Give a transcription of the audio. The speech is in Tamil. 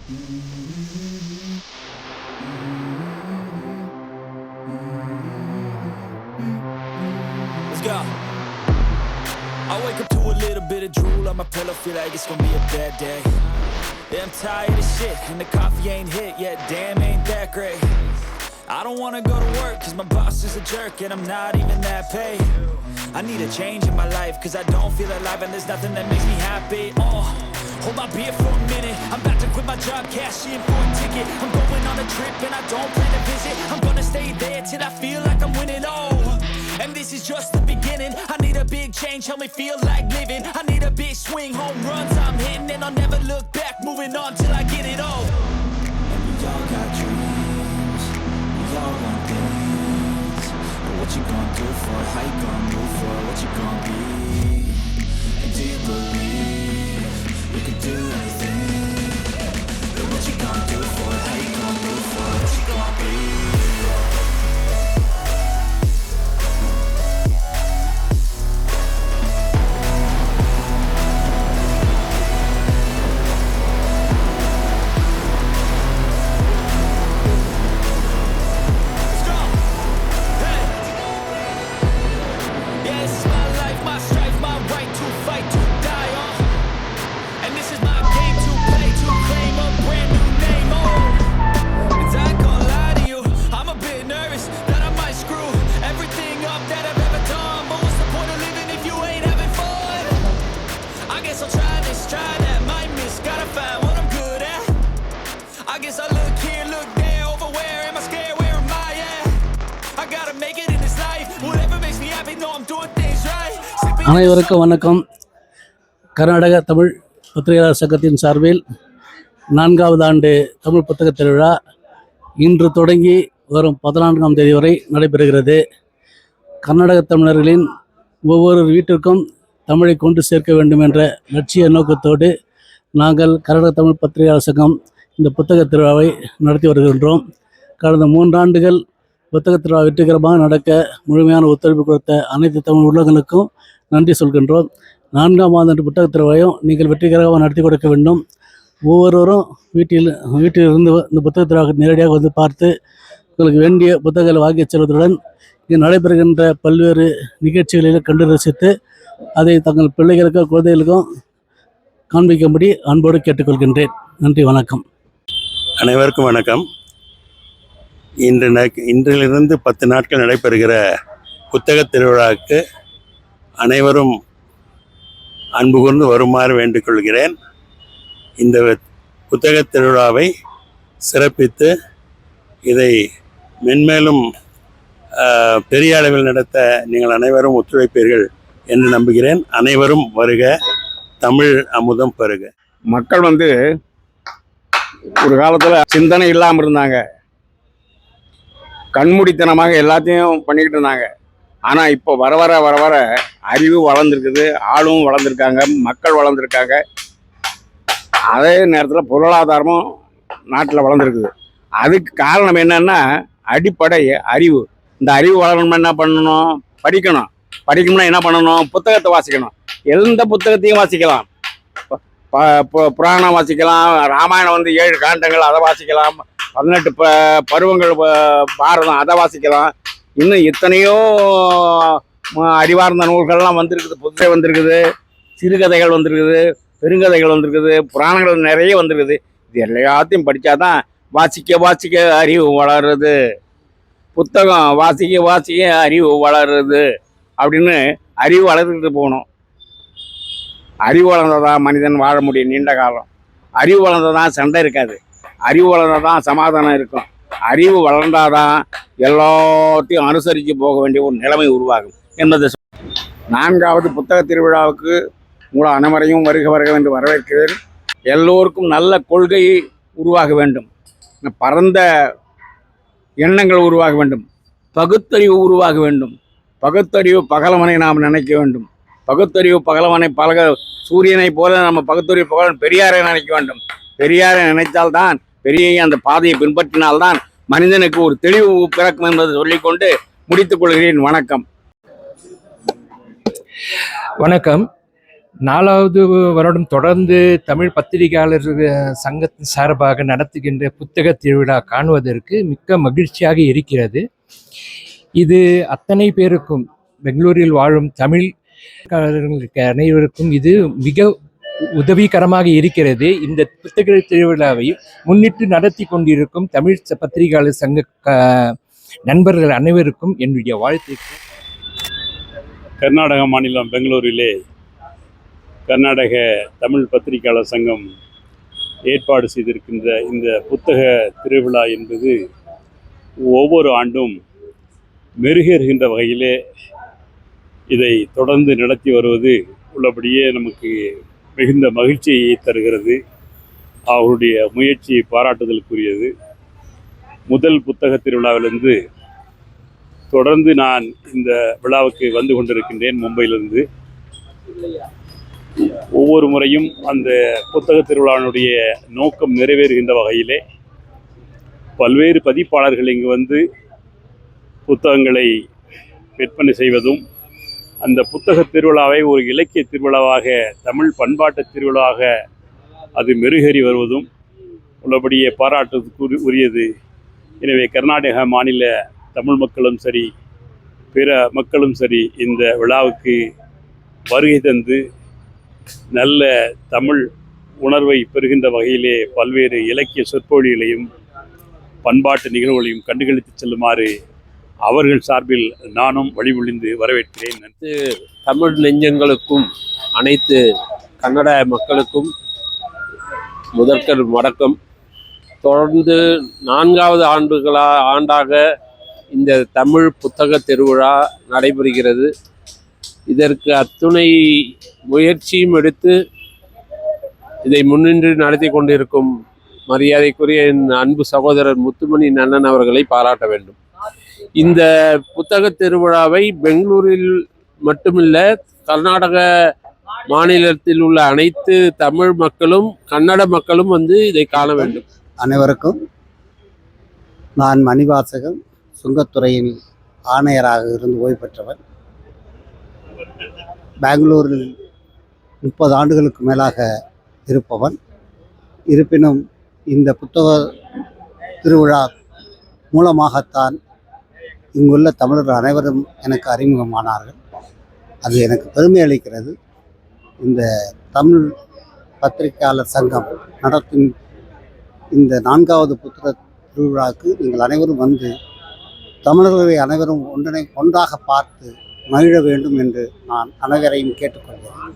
Let's go. I wake up to a little bit of drool on my pillow, feel like it's gonna be a bad day. Yeah, I'm tired of shit, and the coffee ain't hit yet, damn, ain't that great. I don't wanna go to work, cause my boss is a jerk, and I'm not even that paid. I need a change in my life, cause I don't feel alive, and there's nothing that makes me happy. Hold my beer for a minute, I'm about to quit my job, cash in for a ticket. I'm going on a trip, and I don't plan to visit. I'm gonna stay there till I feel like I'm winning, and this is just the beginning. I need a big change, help me feel like living. I need a big swing, home runs I'm hitting, and I'll never look back, moving on till I get it all. And we all got dreams, we all want things, but what you gonna do for it? How you gonna move for it? What you gonna be? And do you believe you can do anything? But what you gonna do for it? How you gonna move for it? What you gonna be? அனைவருக்கும் வணக்கம். கர்நாடக தமிழ் பத்திரிகையாளர் சங்கத்தின் சார்பில் 4வது ஆண்டு தமிழ் புத்தக திருவிழா இன்று தொடங்கி வரும் 14ஆம் தேதி வரை நடைபெறுகிறது. கர்நாடக தமிழர்களின் ஒவ்வொரு வீட்டிற்கும் தமிழை கொண்டு சேர்க்க வேண்டும் என்ற லட்சிய நோக்கத்தோடு நாங்கள் கர்நாடக தமிழ் பத்திரிகையாளர் சங்கம் இந்த புத்தக திருவிழாவை நடத்தி வருகின்றோம். கடந்த 3 ஆண்டுகள் புத்தக திருவிழா வெற்றிகரமாக நடக்க முழுமையான ஒத்துழைப்பு கொடுத்த அனைத்து தமிழ் உள்ளங்களுக்கும் நன்றி சொல்கின்றோம். 4ஆம் ஆண்டு புத்தக திருவிழாவையும் நீங்கள் வெற்றிகரமாக நடத்தி கொடுக்க வேண்டும். ஒவ்வொருவரும் வீட்டிலிருந்து இந்த புத்தக திருவிழாவுக்கு நேரடியாக வந்து பார்த்து உங்களுக்கு வேண்டிய புத்தகங்களை வாங்கி செல்வதுடன் இங்கு நடைபெறுகின்ற பல்வேறு நிகழ்ச்சிகளில் கண்டு ரசித்து அதை தங்கள் பிள்ளைகளுக்கும் குழந்தைகளுக்கும் காண்பிக்கும்படி அன்போடு கேட்டுக்கொள்கின்றேன். நன்றி, வணக்கம். அனைவருக்கும் வணக்கம். இன்றிலிருந்து 10 நாட்கள் நடைபெறுகிற புத்தக திருவிழாவுக்கு அனைவரும் அன்பு கூர்ந்து வருமாறு வேண்டிக்கொள்கிறேன். இந்த புத்தக திருவிழாவை சிறப்பித்து இதை மென்மேலும் பெரிய அளவில் நடத்த நீங்கள் அனைவரும் ஒத்துழைப்பீர்கள் என்று நம்புகிறேன். அனைவரும் வருக, தமிழ் அமுதம் பெறுக. மக்கள் ஒரு காலத்தில் சிந்தனை இல்லாமல் இருந்தாங்க, கண்மூடித்தனமாக எல்லாத்தையும் பண்ணிக்கிட்டு இருந்தாங்க. ஆனால் இப்போ வர வர வர வர அறிவு வளர்ந்துருக்குது, ஆளும் வளர்ந்துருக்காங்க, மக்கள் வளர்ந்துருக்காங்க. அதே நேரத்தில் பொருளாதாரமும் நாட்டில் வளர்ந்துருக்குது. அதுக்கு காரணம் என்னன்னா அடிப்படை அறிவு. இந்த அறிவு வளரணும்னா என்ன பண்ணணும்? படிக்கணும். படிக்கணும்னா என்ன பண்ணணும்? புத்தகத்தை வாசிக்கணும். எந்த புத்தகத்தையும் வாசிக்கலாம். புராணம் வாசிக்கலாம், ராமாயணம் 7 காண்டங்கள் அதை வாசிக்கலாம், 18 பருவங்கள் பாரதம் அதை வாசிக்கலாம். இன்னும் எத்தனையோ அறிவார்ந்த நூல்கள்லாம் வந்திருக்குது, புத்தகம் வந்திருக்குது, சிறுகதைகள் வந்திருக்குது, பெருங்கதைகள் வந்திருக்குது, புராணங்கள் நிறைய வந்திருக்குது. இது எல்லாத்தையும் படித்தாதான் வாசிக்க வாசிக்க அறிவு வளருது, புத்தகம் வாசிக்க வாசிக்க அறிவு வளருது அப்படின்னு அறிவு வளர்த்துக்கிட்டு போகணும். அறிவு வளர்ந்தாதான் மனிதன் வாழ முடியும் நீண்ட காலம். அறிவு வளர்ந்தாதான் சண்டை இருக்காது, அறிவு வளர்ந்தாதான் சமாதானம் இருக்கும். அறிவு வளர்ந்தாதான் எல்லாத்தையும் அனுசரித்து போக வேண்டிய ஒரு நிலைமை உருவாகும் என்பதை 4வது புத்தக திருவிழாவுக்கு உங்களை அனைவரையும் வருக வருக என்று வரவேற்கிறேன். எல்லோருக்கும் நல்ல கொள்கை உருவாக வேண்டும், பரந்த எண்ணங்கள் உருவாக வேண்டும், பகுத்தறிவு உருவாக வேண்டும். பகுத்தறிவு பகலவனை நாம் நினைக்க வேண்டும். பகுத்தறிவு பகலவனை சூரியனை போல நம்ம பகுத்தறிவு பகலவன் பெரியாரை நினைக்க வேண்டும். பெரியாரை நினைத்தால்தான், பெரிய அந்த பாதையை பின்பற்றினால்தான் மனிதனுக்கு ஒரு தெளிவு பிறக்கும் என்பதை சொல்லிக்கொண்டு முடித்துக் கொள்கிறேன். வணக்கம். வணக்கம். 4வது வருடம் தொடர்ந்து தமிழ் பத்திரிகையாளர் சங்கத்தின் சார்பாக நடத்துகின்ற புத்தக திருவிழா காணுவதற்கு மிக்க மகிழ்ச்சியாக இருக்கிறது. இது அத்தனை பேருக்கும், பெங்களூரில் வாழும் தமிழ் அனைவருக்கும் இது மிக உதவிகரமாக இருக்கிறது. இந்த புத்தக திருவிழாவை முன்னிட்டு நடத்தி கொண்டிருக்கும் தமிழ் பத்திரிகையாளர் சங்க நண்பர்கள் அனைவருக்கும் என்னுடைய வாழ்த்துக்கள். கர்நாடக மாநிலம் பெங்களூரிலே கர்நாடக தமிழ் பத்திரிகையாளர் சங்கம் ஏற்பாடு செய்திருக்கின்ற இந்த புத்தக திருவிழா என்பது ஒவ்வொரு ஆண்டும் மெருகேறுகின்ற வகையிலே இதை தொடர்ந்து நடத்தி வருவது உள்ளபடியே நமக்கு மிகுந்த மகிழ்ச்சியை தருகிறது. அவருடைய முயற்சியை பாராட்டுதலுக்குரியது. முதல் புத்தக திருவிழாவிலிருந்து தொடர்ந்து நான் இந்த விழாவுக்கு வந்து கொண்டிருக்கின்றேன் மும்பையிலிருந்து. ஒவ்வொரு முறையும் அந்த புத்தக திருவிழாவினுடைய நோக்கம் நிறைவேறுகின்ற வகையிலே பல்வேறு பதிப்பாளர்கள் இங்கு வந்து புத்தகங்களை விற்பனை செய்வதும், அந்த புத்தக திருவிழாவை ஒரு இலக்கிய திருவிழாவாக, தமிழ் பண்பாட்டு திருவிழாவாக அது மெருகேறி வருவதும் உள்ளபடியே பாராட்டுக்கு உரியது. எனவே கர்நாடக மாநில தமிழ் மக்களும் சரி, பிற மக்களும் சரி, இந்த விழாவுக்கு வருகை தந்து நல்ல தமிழ் உணர்வை பெறுகின்ற வகையிலே பல்வேறு இலக்கிய சொற்பொழிகளையும் பண்பாட்டு நிகழ்வுகளையும் கண்டுகளித்து செல்லுமாறு அவர்கள் சார்பில் நானும் வழிமொழிந்து வரவேற்கிறேன். தமிழ் நெஞ்சங்களுக்கும் அனைத்து கன்னட மக்களுக்கும் முதற்கண் வணக்கம். தொடர்ந்து 4வது ஆண்டாக இந்த தமிழ் புத்தக திருவிழா நடைபெறுகிறது. இதற்கு அத்துணை முயற்சியும் எடுத்து இதை முன்னின்று நடத்தி கொண்டிருக்கும் மரியாதைக்குரிய என் அன்பு சகோதரர் முத்துமணி நன்னன் அவர்களை பாராட்ட வேண்டும். இந்த புத்தக திருவிழாவை பெங்களூரில் மட்டுமில்ல, கர்நாடக மாநிலத்தில் உள்ள அனைத்து தமிழ் மக்களும் கன்னட மக்களும் வந்து இதை காண வேண்டும். அனைவருக்கும் நான் மணிவாசகம், சுங்கத்துறையில் ஆணையராக இருந்து ஓய்வு பெற்றவர். பெங்களூரில் 30 ஆண்டுகளுக்கு மேலாக இருப்பவன். இருப்பினும் இந்த புத்தக திருவிழா மூலமாகத்தான் இங்குள்ள தமிழர்கள் அனைவரும் எனக்கு அறிமுகமானார்கள். அது எனக்கு பெருமை அளிக்கிறது. இந்த தமிழ் பத்திரிகையாளர் சங்கம் நடத்தும் இந்த 4வது புத்தக திருவிழாவுக்கு நீங்கள் அனைவரும் வந்து தமிழர்களை அனைவரும் ஒன்றாக பார்த்து மகிழ வேண்டும் என்று நான் அனைவரையும் கேட்டுக்கொள்கிறேன்.